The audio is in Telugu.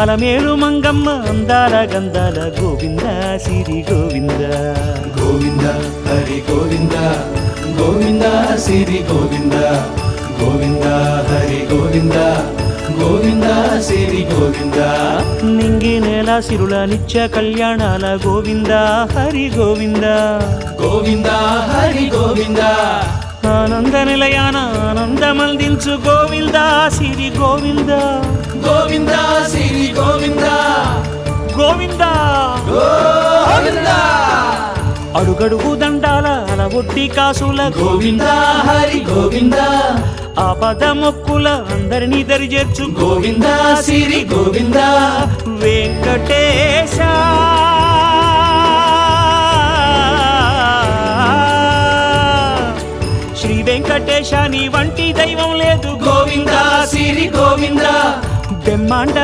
అలమేలు మంగమ్మ అందాల గంధాల గోవింద సిరి గోవింద గోవింద హరి గోవింద గోవింద సిరి గోవింద గోవింద హరి గోవింద గోవింద సిరి గోవింద నింగి నేల సిరుల నిత్య కళ్యాణాల గోవింద హరి గోవింద గోవింద హరి గోవింద ఆనంద నిలయాన ఆనందమందించు గోవింద సిరి గోవింద గోవింద సిరి గోవింద గోవింద గోవింద అడుగడుగు దండాల అలవొట్టి కాసుల గోవింద హరి గోవింద ఆపద మొక్కుల అందరినీ దరి చేర్చు గోవింద సిరి గోవింద వెంకటేశ శ్రీ వెంకటేశ నీ వంటి దైవం లేదు గోవింద సిరి గోవింద బ్రహ్మాండ